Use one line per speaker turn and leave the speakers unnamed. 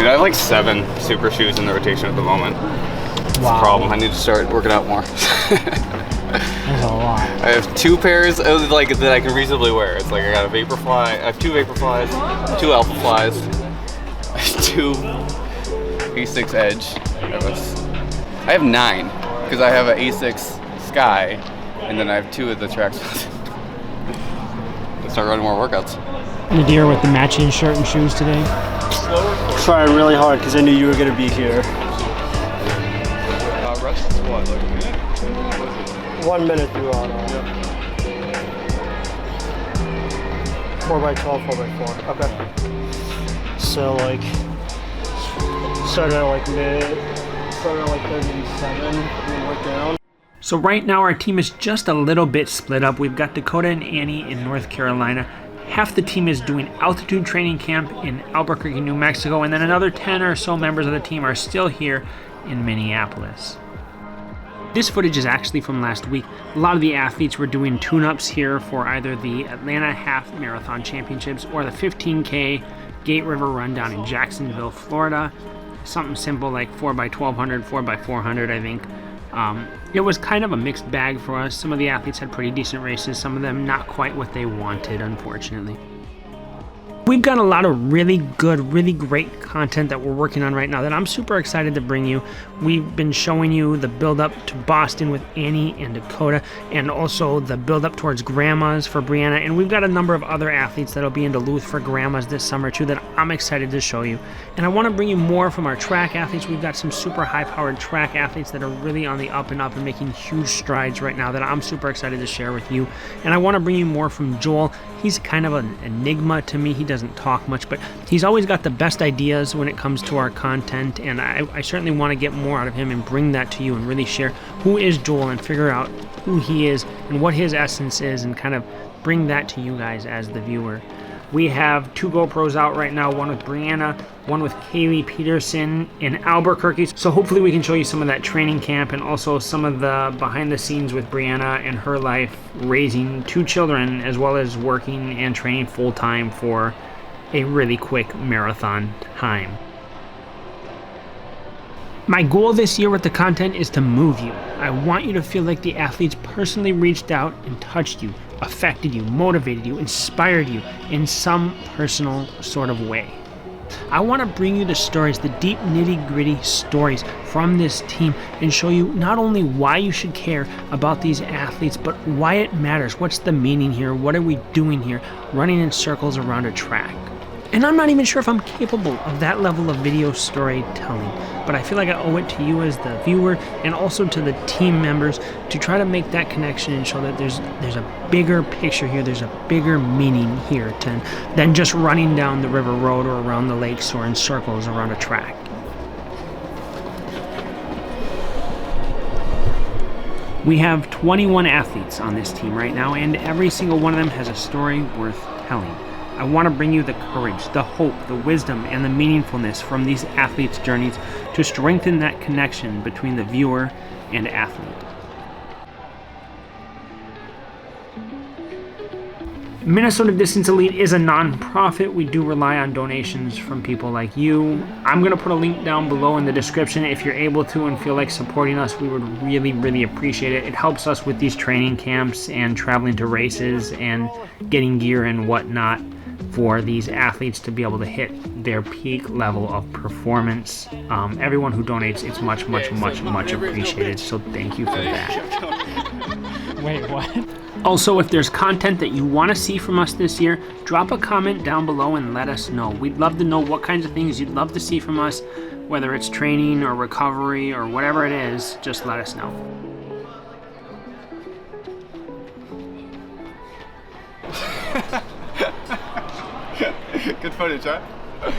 Dude, I have like 7 super shoes in the rotation at the moment. It's a problem. I need to start working out more.
That's a lot.
I have 2 pairs of, like, that I can reasonably wear. It's like I got a Vaporfly. I have 2 Vaporflies, 2 Alpha Flies, 2 A6 Edge. I have 9 because I have an A6 Sky, and then I have 2 of the tracks. Let's start running more workouts.
Nadir with the matching shirt and shoes today.
Trying really hard because I knew you were going to be here.
Rest is what, like a minute?
1 minute through auto. 4x12, 4x4. Okay. So like, started at like 37 and work down.
So right now our team is just a little bit split up. We've got Dakota and Annie in North Carolina. Half the team is doing altitude training camp in Albuquerque, New Mexico, and then another 10 or so members of the team are still here in Minneapolis. This footage is actually from last week. A lot of the athletes were doing tune-ups here for either the Atlanta Half Marathon Championships or the 15K Gate River Run down in Jacksonville, Florida. Something simple like 4x1200, 4x400, I think. It was kind of a mixed bag for us. Some of the athletes had pretty decent races, some of them not quite what they wanted, unfortunately. We've got a lot of really good, really great content that we're working on right now that I'm super excited to bring you. We've been showing you the build up to Boston with Annie and Dakota, and also the build up towards Grandma's for Brianna, and we've got a number of other athletes that'll be in Duluth for Grandma's this summer too that I'm excited to show you. And I want to bring you more from our track athletes. We've got some super high powered track athletes that are really on the up and up and making huge strides right now that I'm super excited to share with you. And I want to bring you more from Joel. He's kind of an enigma to me. He doesn't talk much, but he's always got the best ideas when it comes to our content, and I certainly want to get more out of him and bring that to you and really share who is Joel and figure out who he is and what his essence is and kind of bring that to you guys as the viewer. We have 2 GoPros out right now, one with Brianna, one with Kaylee Peterson in Albuquerque. So hopefully we can show you some of that training camp and also some of the behind the scenes with Brianna and her life raising 2 children, as well as working and training full time for a really quick marathon time. My goal this year with the content is to move you. I want you to feel like the athletes personally reached out and touched you, affected you, motivated you, inspired you in some personal sort of way. I want to bring you the stories, the deep nitty-gritty stories from this team, and show you not only why you should care about these athletes, but why it matters. What's the meaning here? What are we doing here? Running in circles around a track. And I'm not even sure if I'm capable of that level of video storytelling, but I feel like I owe it to you as the viewer and also to the team members to try to make that connection and show that there's a bigger picture here, there's a bigger meaning here than just running down the river road or around the lakes or in circles around a track. We have 21 athletes on this team right now, and every single one of them has a story worth telling. I want to bring you the courage, the hope, the wisdom, and the meaningfulness from these athletes' journeys to strengthen that connection between the viewer and athlete. Minnesota Distance Elite is a non-profit. We do rely on donations from people like you. I'm going to put a link down below in the description if you're able to and feel like supporting us. We would really, really appreciate it. It helps us with these training camps and traveling to races and getting gear and whatnot for these athletes to be able to hit their peak level of performance. Everyone who donates, it's much, much, much, much appreciated. So thank you for that. Wait, what? Also, if there's content that you want to see from us this year, drop a comment down below and let us know. We'd love to know what kinds of things you'd love to see from us, whether it's training or recovery or whatever it is, just let us know.
Good footage, huh?